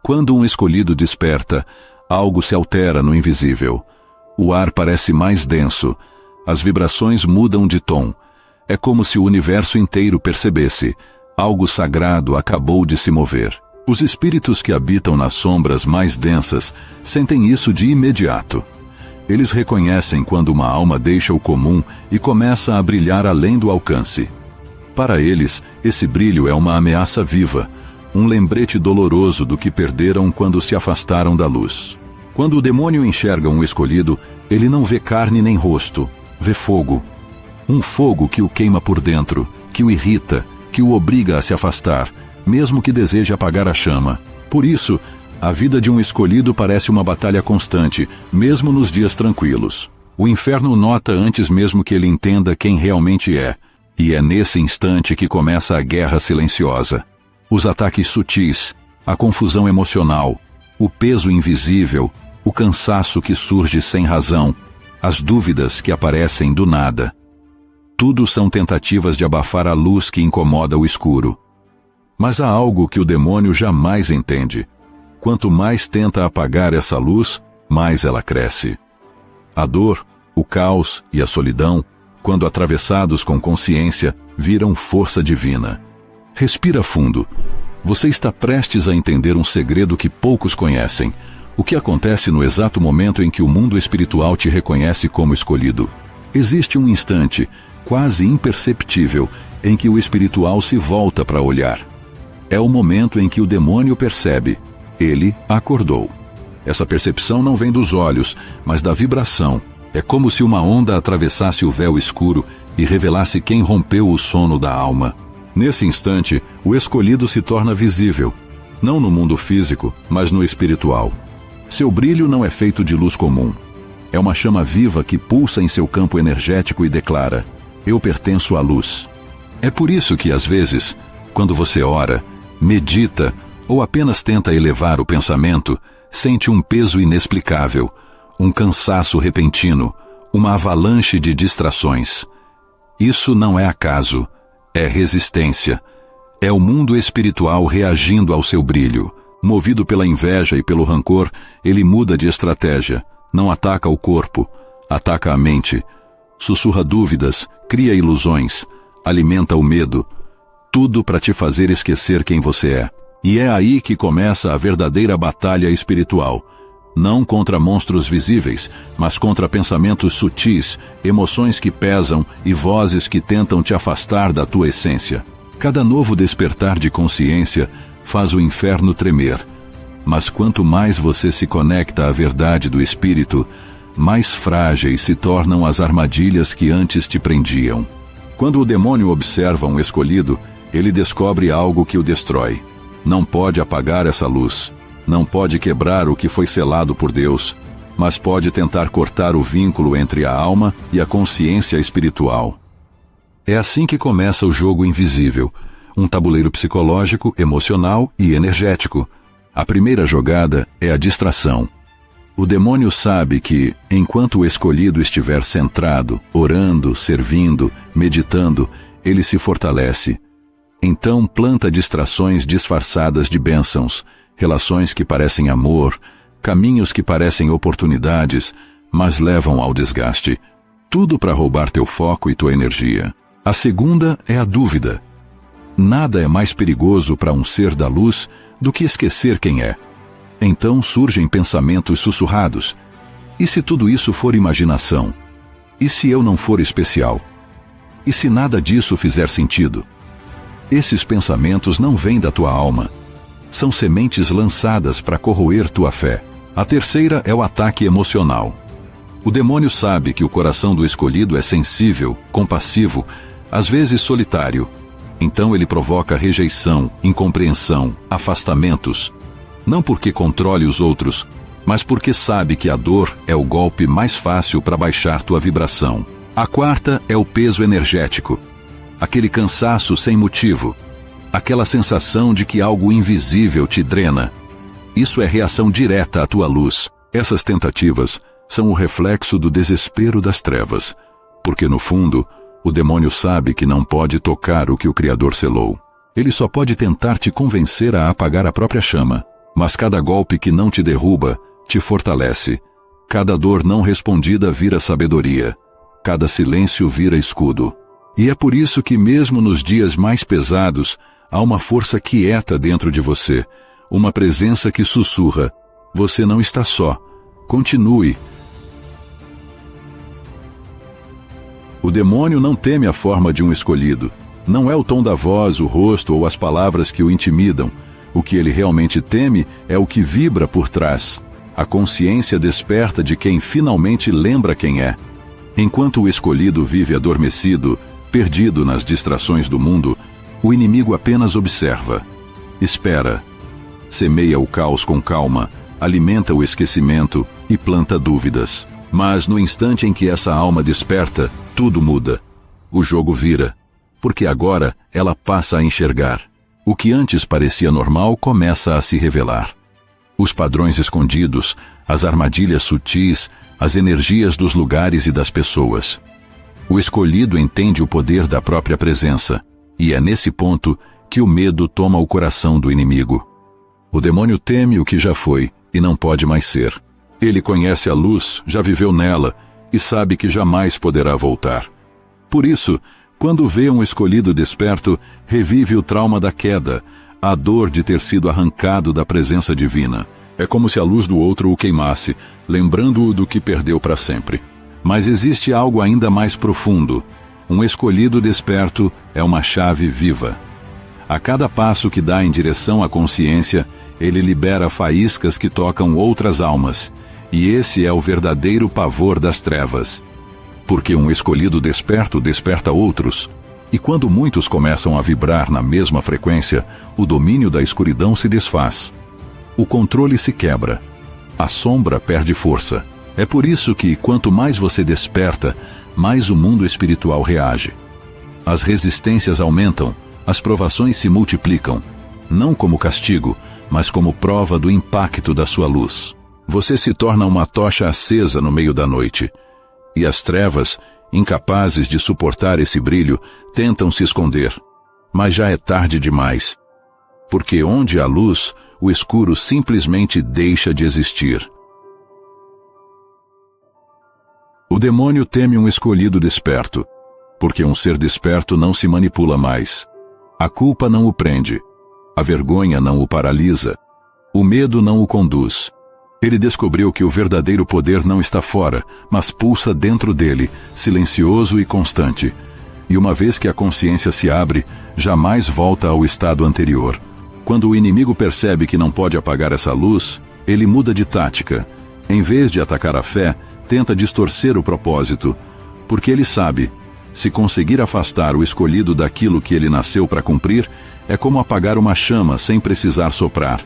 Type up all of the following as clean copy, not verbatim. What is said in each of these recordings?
Quando um escolhido desperta, algo se altera no invisível. O ar parece mais denso, as vibrações mudam de tom. É como se o universo inteiro percebesse: algo sagrado acabou de se mover. Os espíritos que habitam nas sombras mais densas sentem isso de imediato. Eles reconhecem quando uma alma deixa o comum e começa a brilhar além do alcance. Para eles, esse brilho é uma ameaça viva, um lembrete doloroso do que perderam quando se afastaram da luz. Quando o demônio enxerga um escolhido, ele não vê carne nem rosto, vê fogo. Um fogo que o queima por dentro, que o irrita, que o obriga a se afastar, mesmo que deseje apagar a chama. Por isso, a vida de um escolhido parece uma batalha constante, mesmo nos dias tranquilos. O inferno nota antes mesmo que ele entenda quem realmente é, e é nesse instante que começa a guerra silenciosa. Os ataques sutis, a confusão emocional, o peso invisível, o cansaço que surge sem razão, as dúvidas que aparecem do nada. Tudo são tentativas de abafar a luz que incomoda o escuro. Mas há algo que o demônio jamais entende. Quanto mais tenta apagar essa luz, mais ela cresce. A dor, o caos e a solidão, quando atravessados com consciência, viram força divina. Respira fundo. Você está prestes a entender um segredo que poucos conhecem. O que acontece no exato momento em que o mundo espiritual te reconhece como escolhido? Existe um instante, quase imperceptível, em que o espiritual se volta para olhar. É o momento em que o demônio percebe: ele acordou. Essa percepção não vem dos olhos, mas da vibração. É como se uma onda atravessasse o véu escuro e revelasse quem rompeu o sono da alma. Nesse instante, o escolhido se torna visível, não no mundo físico, mas no espiritual. Seu brilho não é feito de luz comum. É uma chama viva que pulsa em seu campo energético e declara: eu pertenço à luz. É por isso que, às vezes, quando você ora, medita ou apenas tenta elevar o pensamento, sente um peso inexplicável, um cansaço repentino, uma avalanche de distrações. Isso não é acaso, é resistência. É o mundo espiritual reagindo ao seu brilho. Movido pela inveja e pelo rancor, ele muda de estratégia. Não ataca o corpo, ataca a mente. Sussurra dúvidas, cria ilusões, alimenta o medo. Tudo para te fazer esquecer quem você é. E é aí que começa a verdadeira batalha espiritual. Não contra monstros visíveis, mas contra pensamentos sutis, emoções que pesam e vozes que tentam te afastar da tua essência. Cada novo despertar de consciência faz o inferno tremer. Mas quanto mais você se conecta à verdade do Espírito, mais frágeis se tornam as armadilhas que antes te prendiam. Quando o demônio observa um escolhido, ele descobre algo que o destrói. Não pode apagar essa luz. Não pode quebrar o que foi selado por Deus, mas pode tentar cortar o vínculo entre a alma e a consciência espiritual. É assim que começa o jogo invisível, um tabuleiro psicológico, emocional e energético. A primeira jogada é a distração. O demônio sabe que, enquanto o escolhido estiver centrado, orando, servindo, meditando, ele se fortalece. Então planta distrações disfarçadas de bênçãos, relações que parecem amor, caminhos que parecem oportunidades, mas levam ao desgaste. Tudo para roubar teu foco e tua energia. A segunda é a dúvida. Nada é mais perigoso para um ser da luz do que esquecer quem é. Então surgem pensamentos sussurrados. E se tudo isso for imaginação? E se eu não for especial? E se nada disso fizer sentido? Esses pensamentos não vêm da tua alma. São sementes lançadas para corroer tua fé. A terceira é o ataque emocional. O demônio sabe que o coração do escolhido é sensível, compassivo, às vezes solitário. Então ele provoca rejeição, incompreensão, afastamentos. Não porque controle os outros, mas porque sabe que a dor é o golpe mais fácil para baixar tua vibração. A quarta é o peso energético. Aquele cansaço sem motivo. Aquela sensação de que algo invisível te drena. Isso é reação direta à tua luz. Essas tentativas são o reflexo do desespero das trevas, porque no fundo, o demônio sabe que não pode tocar o que o Criador selou. Ele só pode tentar te convencer a apagar a própria chama. Mas cada golpe que não te derruba, te fortalece. Cada dor não respondida vira sabedoria. Cada silêncio vira escudo. E é por isso que mesmo nos dias mais pesados, há uma força quieta dentro de você, uma presença que sussurra: você não está só. Continue. O demônio não teme a forma de um escolhido. Não é o tom da voz, o rosto ou as palavras que o intimidam. O que ele realmente teme é o que vibra por trás. A consciência desperta de quem finalmente lembra quem é. Enquanto o escolhido vive adormecido, perdido nas distrações do mundo, o inimigo apenas observa. Espera. Semeia o caos com calma, alimenta o esquecimento e planta dúvidas. Mas no instante em que essa alma desperta, tudo muda. O jogo vira. Porque agora ela passa a enxergar. O que antes parecia normal começa a se revelar. Os padrões escondidos, as armadilhas sutis, as energias dos lugares e das pessoas. O escolhido entende o poder da própria presença, e é nesse ponto que o medo toma o coração do inimigo. O demônio teme o que já foi e não pode mais ser. Ele conhece a luz, já viveu nela e sabe que jamais poderá voltar. Por isso, quando vê um escolhido desperto, revive o trauma da queda, a dor de ter sido arrancado da presença divina. É como se a luz do outro o queimasse, lembrando-o do que perdeu para sempre. Mas existe algo ainda mais profundo. Um escolhido desperto é uma chave viva. A cada passo que dá em direção à consciência, ele libera faíscas que tocam outras almas. E esse é o verdadeiro pavor das trevas. Porque um escolhido desperto desperta outros. E quando muitos começam a vibrar na mesma frequência, o domínio da escuridão se desfaz. O controle se quebra. A sombra perde força. É por isso que, quanto mais você desperta, mais o mundo espiritual reage. As resistências aumentam, as provações se multiplicam, não como castigo, mas como prova do impacto da sua luz. Você se torna uma tocha acesa no meio da noite. E as trevas, incapazes de suportar esse brilho, tentam se esconder. Mas já é tarde demais. Porque onde há luz, o escuro simplesmente deixa de existir. O demônio teme um escolhido desperto, porque um ser desperto não se manipula mais. A culpa não o prende. A vergonha não o paralisa. O medo não o conduz. Ele descobriu que o verdadeiro poder não está fora, mas pulsa dentro dele, silencioso e constante. E uma vez que a consciência se abre, jamais volta ao estado anterior. Quando o inimigo percebe que não pode apagar essa luz, ele muda de tática. Em vez de atacar a fé, tenta distorcer o propósito, porque ele sabe, se conseguir afastar o escolhido daquilo que ele nasceu para cumprir, é como apagar uma chama sem precisar soprar.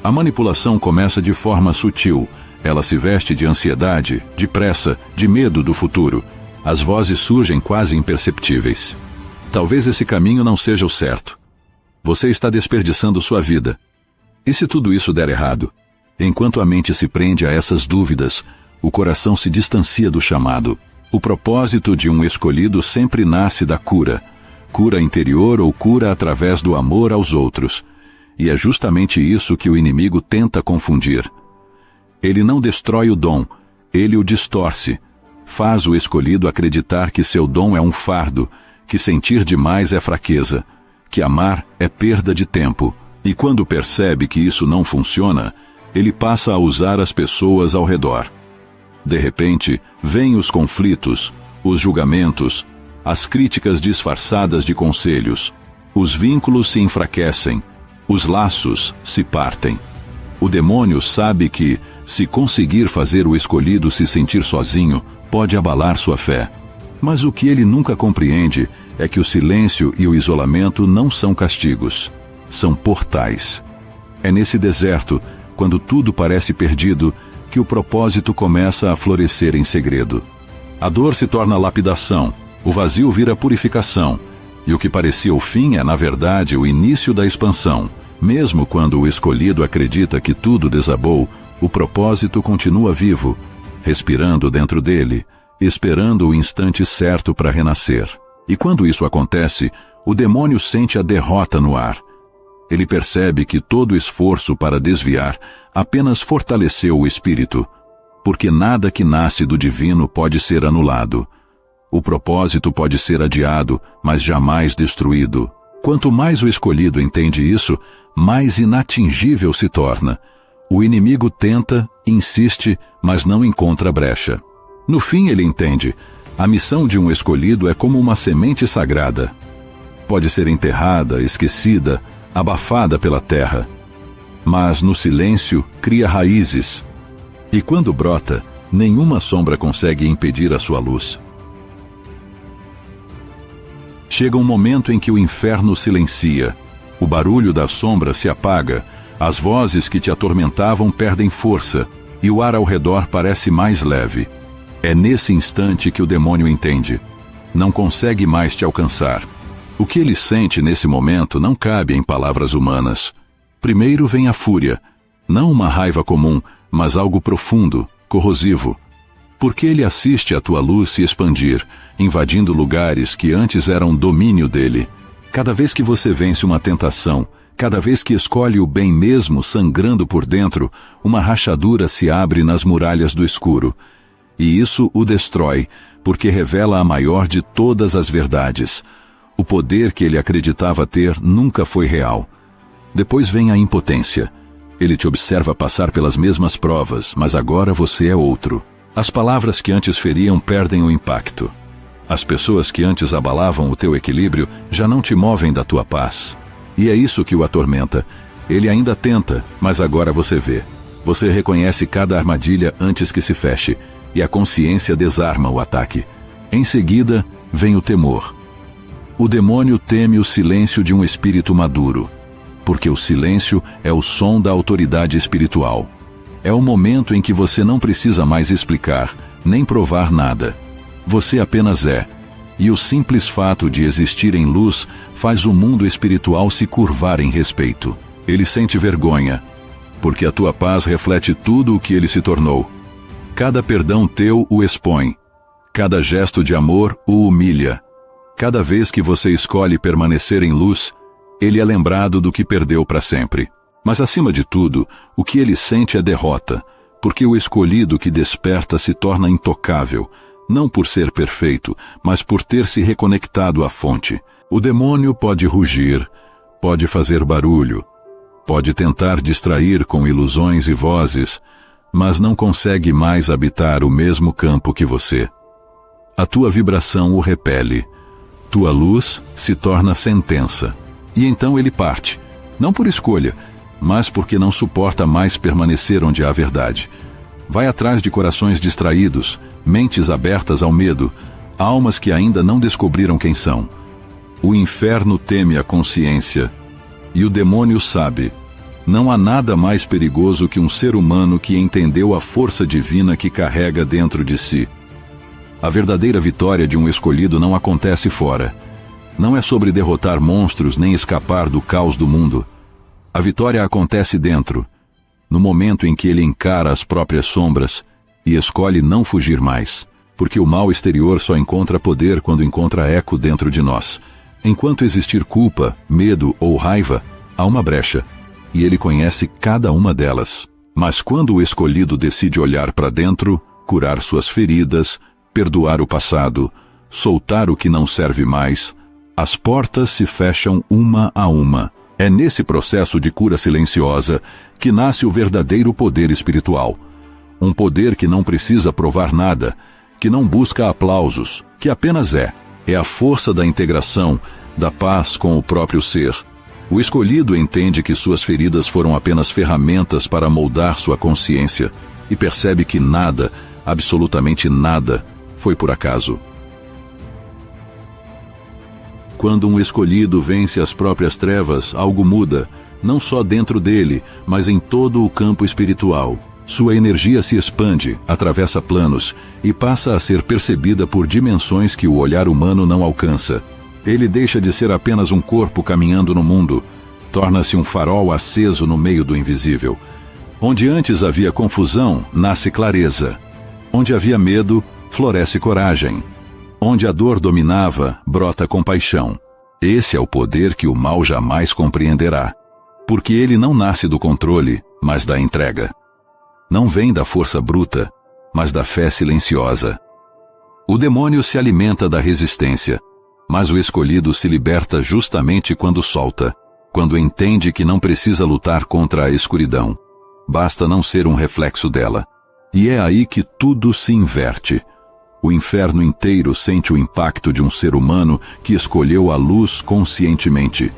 A manipulação começa de forma sutil. Ela se veste de ansiedade, de pressa, de medo do futuro. As vozes surgem quase imperceptíveis. Talvez esse caminho não seja o certo. Você está desperdiçando sua vida. E se tudo isso der errado? Enquanto a mente se prende a essas dúvidas, o coração se distancia do chamado. O propósito de um escolhido sempre nasce da cura. Cura interior ou cura através do amor aos outros. E é justamente isso que o inimigo tenta confundir. Ele não destrói o dom, ele o distorce. Faz o escolhido acreditar que seu dom é um fardo, que sentir demais é fraqueza, que amar é perda de tempo. E quando percebe que isso não funciona, ele passa a usar as pessoas ao redor. De repente, vêm os conflitos, os julgamentos, as críticas disfarçadas de conselhos. Os vínculos se enfraquecem, os laços se partem. O demônio sabe que, se conseguir fazer o escolhido se sentir sozinho, pode abalar sua fé. Mas o que ele nunca compreende é que o silêncio e o isolamento não são castigos, são portais. É nesse deserto, quando tudo parece perdido, que o propósito começa a florescer em segredo. A dor se torna lapidação, o vazio vira purificação, e o que parecia o fim é, na verdade, o início da expansão. Mesmo quando o escolhido acredita que tudo desabou, o propósito continua vivo, respirando dentro dele, esperando o instante certo para renascer. E quando isso acontece, o demônio sente a derrota no ar. Ele percebe que todo esforço para desviar apenas fortaleceu o espírito, porque nada que nasce do divino pode ser anulado. O propósito pode ser adiado, mas jamais destruído. Quanto mais o escolhido entende isso, mais inatingível se torna. O inimigo tenta, insiste, mas não encontra brecha. No fim ele entende, a missão de um escolhido é como uma semente sagrada. Pode ser enterrada, esquecida, abafada pela terra. Mas no silêncio cria raízes. E quando brota, nenhuma sombra consegue impedir a sua luz. Chega um momento em que o inferno silencia, o barulho da sombra se apaga, as vozes que te atormentavam perdem força, e o ar ao redor parece mais leve. É nesse instante que o demônio entende. Não consegue mais te alcançar. O que ele sente nesse momento não cabe em palavras humanas. Primeiro vem a fúria, não uma raiva comum, mas algo profundo, corrosivo. Porque ele assiste a tua luz se expandir, invadindo lugares que antes eram domínio dele. Cada vez que você vence uma tentação, cada vez que escolhe o bem mesmo sangrando por dentro, uma rachadura se abre nas muralhas do escuro. E isso o destrói, porque revela a maior de todas as verdades. O poder que ele acreditava ter nunca foi real. Depois vem a impotência. Ele te observa passar pelas mesmas provas, mas agora você é outro. As palavras que antes feriam perdem o impacto. As pessoas que antes abalavam o teu equilíbrio já não te movem da tua paz. E é isso que o atormenta. Ele ainda tenta, mas agora você vê. Você reconhece cada armadilha antes que se feche, e a consciência desarma o ataque. Em seguida, vem o temor. O demônio teme o silêncio de um espírito maduro, porque o silêncio é o som da autoridade espiritual. É o momento em que você não precisa mais explicar, nem provar nada. Você apenas é, e o simples fato de existir em luz faz o mundo espiritual se curvar em respeito. Ele sente vergonha, porque a tua paz reflete tudo o que ele se tornou. Cada perdão teu o expõe, cada gesto de amor o humilha. Cada vez que você escolhe permanecer em luz, ele é lembrado do que perdeu para sempre. Mas acima de tudo, o que ele sente é derrota, porque o escolhido que desperta se torna intocável, não por ser perfeito, mas por ter se reconectado à fonte. O demônio pode rugir, pode fazer barulho, pode tentar distrair com ilusões e vozes, mas não consegue mais habitar o mesmo campo que você. A tua vibração o repele, tua luz se torna sentença, e então ele parte, não por escolha, mas porque não suporta mais permanecer onde há verdade. Vai atrás de corações distraídos, mentes abertas ao medo, almas que ainda não descobriram quem são. O inferno teme a consciência, e o demônio sabe. Não há nada mais perigoso que um ser humano que entendeu a força divina que carrega dentro de si. A verdadeira vitória de um escolhido não acontece fora. Não é sobre derrotar monstros nem escapar do caos do mundo. A vitória acontece dentro, no momento em que ele encara as próprias sombras e escolhe não fugir mais, porque o mal exterior só encontra poder quando encontra eco dentro de nós. Enquanto existir culpa, medo ou raiva, há uma brecha, e ele conhece cada uma delas. Mas quando o escolhido decide olhar para dentro, curar suas feridas, perdoar o passado, soltar o que não serve mais, as portas se fecham uma a uma. É nesse processo de cura silenciosa que nasce o verdadeiro poder espiritual. Um poder que não precisa provar nada, que não busca aplausos, que apenas é. É a força da integração, da paz com o próprio ser. O escolhido entende que suas feridas foram apenas ferramentas para moldar sua consciência e percebe que nada, absolutamente nada, foi por acaso. Quando um escolhido vence as próprias trevas, algo muda, não só dentro dele, mas em todo o campo espiritual. Sua energia se expande, atravessa planos e passa a ser percebida por dimensões que o olhar humano não alcança. Ele deixa de ser apenas um corpo caminhando no mundo, torna-se um farol aceso no meio do invisível. Onde antes havia confusão, nasce clareza. Onde havia medo, floresce coragem. Onde a dor dominava, brota compaixão. Esse é o poder que o mal jamais compreenderá. porque ele não nasce do controle, mas da entrega. Não vem da força bruta, mas da fé silenciosa. O demônio se alimenta da resistência, mas o escolhido se liberta justamente quando solta, quando entende que não precisa lutar contra a escuridão. Basta não ser um reflexo dela. E é aí que tudo se inverte. O inferno inteiro sente o impacto de um ser humano que escolheu a luz conscientemente.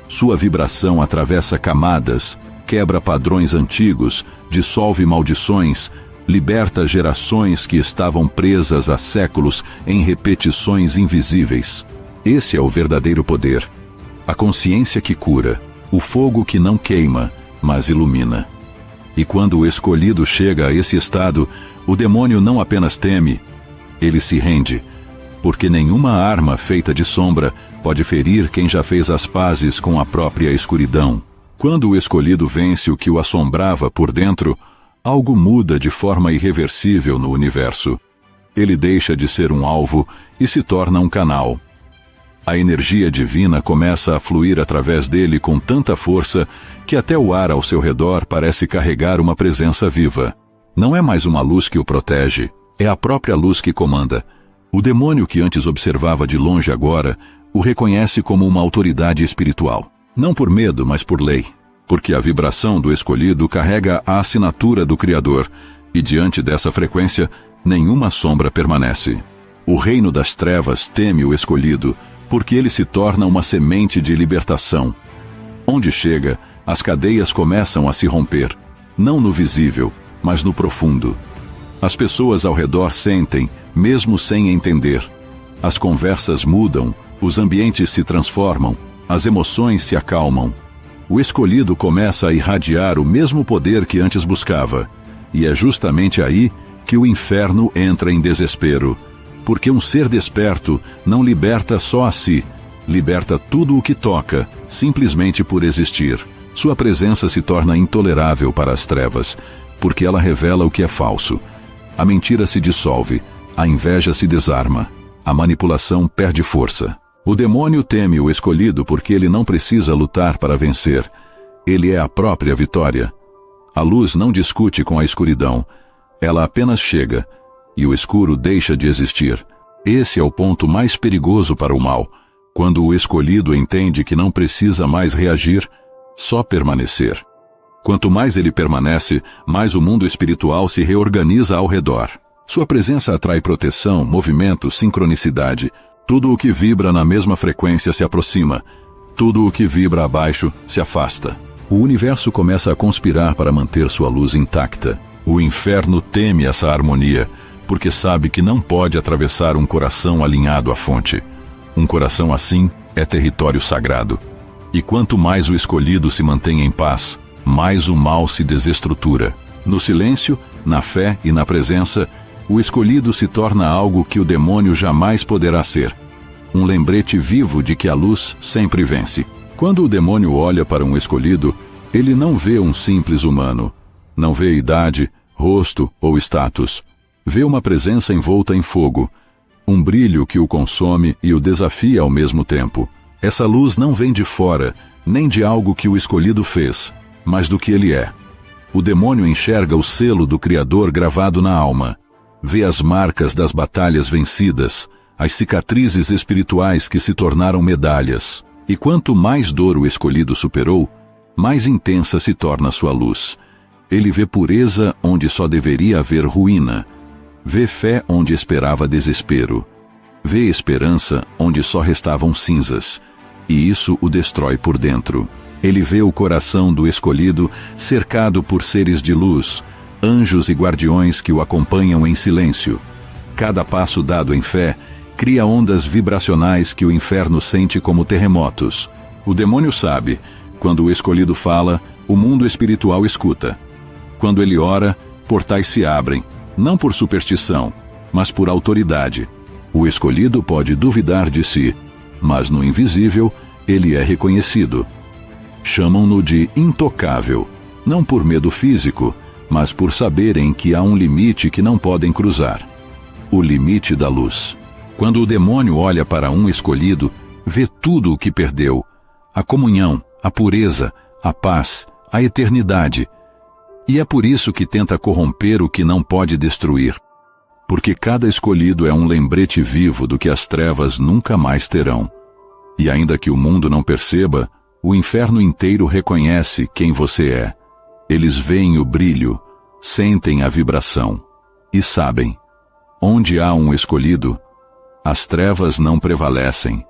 Sua vibração atravessa camadas, quebra padrões antigos, dissolve maldições, liberta gerações que estavam presas há séculos em repetições invisíveis. Esse é o verdadeiro poder. A consciência que cura, o fogo que não queima, mas ilumina. E quando o escolhido chega a esse estado, o demônio não apenas teme, ele se rende, porque nenhuma arma feita de sombra pode ferir quem já fez as pazes com a própria escuridão. Quando o escolhido vence o que o assombrava por dentro, algo muda de forma irreversível no universo. Ele deixa de ser um alvo e se torna um canal. A energia divina começa a fluir através dele com tanta força que até o ar ao seu redor parece carregar uma presença viva. Não é mais uma luz que o protege, é a própria luz que comanda. O demônio que antes observava de longe agora o reconhece como uma autoridade espiritual. Não por medo, mas por lei. Porque a vibração do escolhido carrega a assinatura do Criador, e diante dessa frequência, nenhuma sombra permanece. O reino das trevas teme o escolhido, porque ele se torna uma semente de libertação. Onde chega, as cadeias começam a se romper, não no visível, mas no profundo. As pessoas ao redor sentem, mesmo sem entender. As conversas mudam, os ambientes se transformam, as emoções se acalmam. O escolhido começa a irradiar o mesmo poder que antes buscava, e é justamente aí que o inferno entra em desespero. Porque um ser desperto não liberta só a si, liberta tudo o que toca, simplesmente por existir. Sua presença se torna intolerável para as trevas, porque ela revela o que é falso. A mentira se dissolve, a inveja se desarma, a manipulação perde força. O demônio teme o escolhido porque ele não precisa lutar para vencer. Ele é a própria vitória. A luz não discute com a escuridão, ela apenas chega, e o escuro deixa de existir. Esse é o ponto mais perigoso para o mal, quando o escolhido entende que não precisa mais reagir, só permanecer. Quanto mais ele permanece, mais o mundo espiritual se reorganiza ao redor. Sua presença atrai proteção, movimento, sincronicidade. Tudo o que vibra na mesma frequência se aproxima. Tudo o que vibra abaixo se afasta. O universo começa a conspirar para manter sua luz intacta. O inferno teme essa harmonia, porque sabe que não pode atravessar um coração alinhado à fonte. Um coração assim é território sagrado. E quanto mais o escolhido se mantém em paz, mais o mal se desestrutura. No silêncio, na fé e na presença, o escolhido se torna algo que o demônio jamais poderá ser. Um lembrete vivo de que a luz sempre vence. Quando o demônio olha para um escolhido, ele não vê um simples humano. Não vê idade, rosto ou status. Vê uma presença envolta em fogo, um brilho que o consome e o desafia ao mesmo tempo. Essa luz não vem de fora, nem de algo que o escolhido fez, mas do que ele é. O demônio enxerga o selo do Criador gravado na alma. Vê as marcas das batalhas vencidas, as cicatrizes espirituais que se tornaram medalhas. E quanto mais dor o escolhido superou, mais intensa se torna sua luz. Ele vê pureza onde só deveria haver ruína. Vê fé onde esperava desespero. Vê esperança onde só restavam cinzas. E isso o destrói por dentro. Ele vê o coração do escolhido cercado por seres de luz, anjos e guardiões que o acompanham em silêncio. Cada passo dado em fé cria ondas vibracionais que o inferno sente como terremotos. O demônio sabe, quando o escolhido fala, o mundo espiritual escuta. Quando ele ora, portais se abrem, não por superstição, mas por autoridade. O escolhido pode duvidar de si, mas no invisível ele é reconhecido. Chamam-no de intocável, não por medo físico, mas por saberem que há um limite que não podem cruzar. O limite da luz. Quando o demônio olha para um escolhido, vê tudo o que perdeu: a comunhão, a pureza, a paz, a eternidade. E é por isso que tenta corromper o que não pode destruir, porque cada escolhido é um lembrete vivo do que as trevas nunca mais terão. E ainda que o mundo não perceba, o inferno inteiro reconhece quem você é. Eles veem o brilho, sentem a vibração e sabem: onde há um escolhido, as trevas não prevalecem.